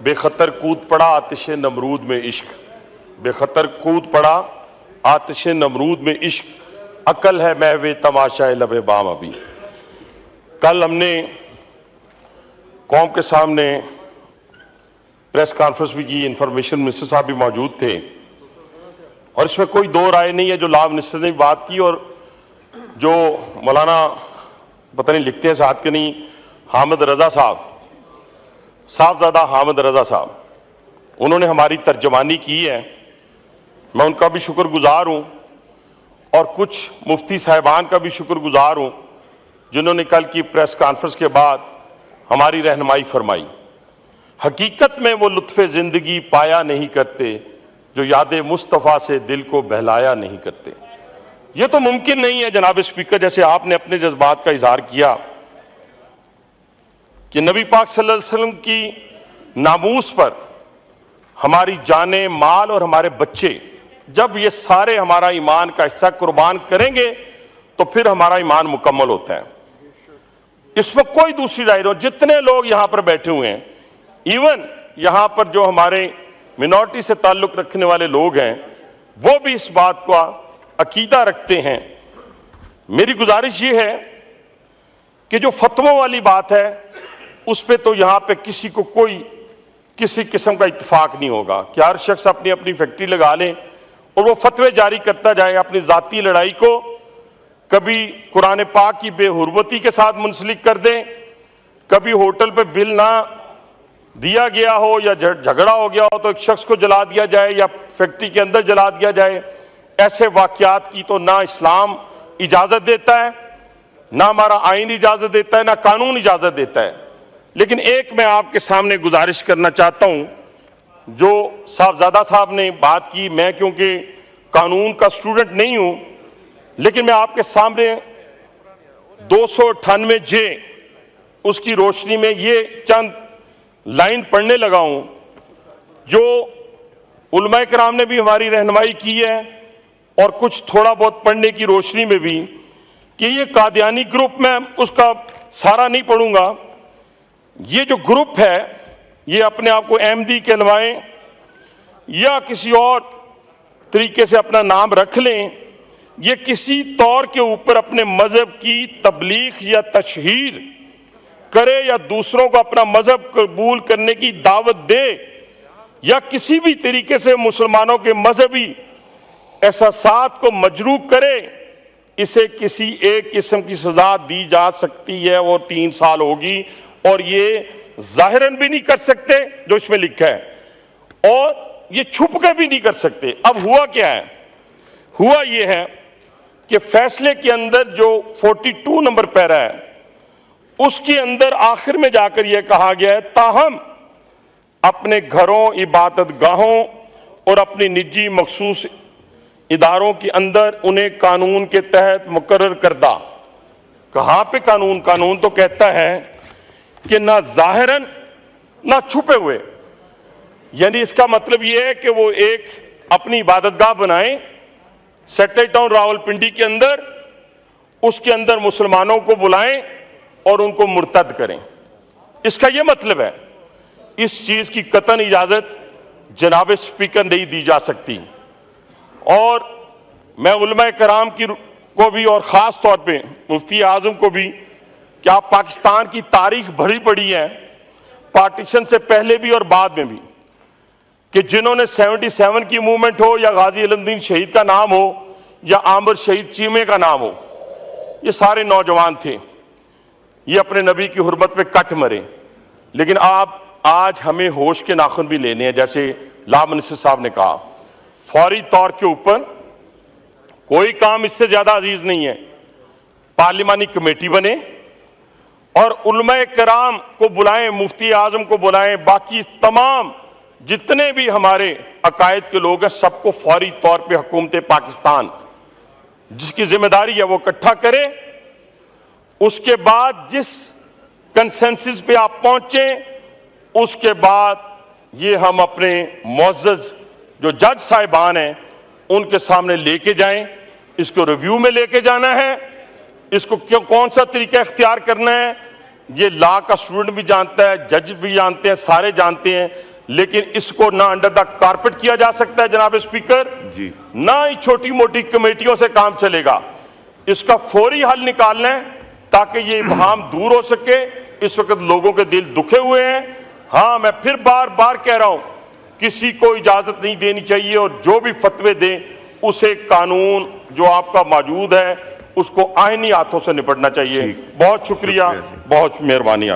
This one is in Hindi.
बेखतर कूद पड़ा आतिश नमरूद में इश्क, बेखतर कूद पड़ा आतिश नमरूद में इश्क, अकल है महवे तमाशा लबे बाम अभी। कल हमने कौम के सामने प्रेस कॉन्फ्रेंस भी की, इंफॉर्मेशन मिनिस्टर साहब भी मौजूद थे और इसमें कोई दो राय नहीं है। जो लॉ मिनिस्टर ने बात की और जो मौलाना पता नहीं लिखते हैं साथ के नहीं, हामिद रजा साहबजादा हामिद रजा साहब, उन्होंने हमारी तर्जमानी की है। मैं उनका भी शुक्रगुजार हूँ और कुछ मुफ्ती साहिबान का भी शुक्रगुजार हूँ जिन्होंने कल की प्रेस कॉन्फ्रेंस के बाद हमारी रहनुमाई फरमाई। हकीकत में वो लुत्फ़े ज़िंदगी पाया नहीं करते जो याद मुस्तफ़ा से दिल को बहलाया नहीं करते। ये तो मुमकिन नहीं है जनाब स्पीकर, जैसे आपने अपने जज्बात का इजहार किया कि नबी पाक सल्लल्लाहु अलैहि वसल्लम की नामूस पर हमारी जाने माल और हमारे बच्चे, जब ये सारे हमारा ईमान का हिस्सा कुर्बान करेंगे तो फिर हमारा ईमान मुकम्मल होता है। इसमें कोई दूसरी राय नहीं। जितने लोग यहां पर बैठे हुए हैं, इवन यहां पर जो हमारे मिनॉरिटी से ताल्लुक रखने वाले लोग हैं, वो भी इस बात का अकीदा रखते हैं। मेरी गुजारिश ये है कि जो फतवों वाली बात है उस पे तो यहां पे किसी को कोई किसी किस्म का इत्तेफाक नहीं होगा कि हर शख्स अपनी अपनी फैक्ट्री लगा ले और वो फतवे जारी करता जाए, अपनी जाती लड़ाई को कभी कुरान पाक की बेहुरमती के साथ मुंसलिक कर दें, कभी होटल पे बिल ना दिया गया हो या झगड़ा हो गया हो तो एक शख्स को जला दिया जाए या फैक्ट्री के अंदर जला दिया जाए। ऐसे वाकयात की तो ना इस्लाम इजाजत देता है, ना हमारा आइन इजाजत देता है, ना कानून इजाजत देता है। लेकिन एक मैं आपके सामने गुजारिश करना चाहता हूं, जो साहबजादा साहब ने बात की, मैं क्योंकि कानून का स्टूडेंट नहीं हूं, लेकिन मैं आपके सामने 298 जे उसकी रोशनी में ये चंद लाइन पढ़ने लगा हूं जो उलमाए किराम ने भी हमारी रहनुमाई की है और कुछ थोड़ा बहुत पढ़ने की रोशनी में भी कि ये कादियानी ग्रुप, में उसका सारा नहीं पढ़ूंगा। ये जो ग्रुप है ये अपने आप को अहमदी कहलवाएं या किसी और तरीके से अपना नाम रख लें, ये किसी तौर के ऊपर अपने मजहब की तबलीग या तशहीर करे या दूसरों को अपना मजहब कबूल करने की दावत दे या किसी भी तरीके से मुसलमानों के मजहबी एहसासात को मजरूह करे, इसे किसी एक किस्म की सजा दी जा सकती है, वो 3 साल होगी और ये जाहिरन भी नहीं कर सकते जो इसमें लिखा है और ये छुप कर भी नहीं कर सकते। अब हुआ क्या है? हुआ ये है कि फैसले के अंदर जो 42 नंबर पैरा है उसके अंदर आखिर में जाकर यह कहा गया है, ताहम अपने घरों, इबादत गाहों और अपनी निजी मखसूस इदारों के अंदर उन्हें कानून के तहत मुकर्रर करदा। कहां पे कानून? कानून तो कहता है कि ना जाहिरन ना छुपे हुए, यानी इसका मतलब यह है कि वो एक अपनी इबादतगाह बनाएं सैटेलाइट टाउन रावलपिंडी के अंदर, उसके अंदर मुसलमानों को बुलाएं और उनको मुर्तद करें। इसका यह मतलब है। इस चीज की कतन इजाजत जनाब स्पीकर नहीं दी जा सकती और मैं उलमा कराम की को भी और ख़ास तौर पे मुफ्ती आज़म को भी कि आप पाकिस्तान की तारीख भरी पड़ी है, पार्टीशन से पहले भी और बाद में भी, कि जिन्होंने 77 की मूवमेंट हो या गाजी इल्मुद्दीन शहीद का नाम हो या आमिर शहीद चीमे का नाम हो, ये सारे नौजवान थे, ये अपने नबी की हुर्मत पे कट मरे। लेकिन आप आज हमें होश के नाखून भी लेने हैं, जैसे लॉ मिनिस्टर साहब ने कहा, फौरी तौर के ऊपर कोई काम इससे ज्यादा अजीज नहीं है। पार्लिमानी कमेटी बने और उलमाए कराम को बुलाएं, मुफ्ती आजम को बुलाएं, बाकी तमाम जितने भी हमारे अकायद के लोग हैं सबको फौरी तौर पे हुकूमत पाकिस्तान जिसकी जिम्मेदारी है वो इकट्ठा करे। उसके बाद जिस कंसेंसस पे आप पहुंचे उसके बाद ये हम अपने मुअज़्ज़ज़ जो जज साहिबान हैं उनके सामने लेके जाएं। इसको रिव्यू में लेके जाना है, इसको क्यों कौन सा तरीका इख्तियार करना है, ये लॉ का स्टूडेंट भी जानता है, जज भी जानते हैं, सारे जानते हैं, लेकिन इसको ना अंडर द कारपेट किया जा सकता है जनाब स्पीकर जी। ना ही छोटी मोटी कमेटियों से काम चलेगा। इसका फौरी हल निकालना है ताकि ये इबहम दूर हो सके। इस वक्त लोगों के दिल दुखे हुए हैं। हाँ, मैं फिर बार बार कह रहा हूं, किसी को इजाजत नहीं देनी चाहिए और जो भी फतवे दें उसे कानून जो आपका मौजूद है उसको आईनी हाथों से निपटना चाहिए। बहुत शुक्रिया, बहुत मेहरबानी।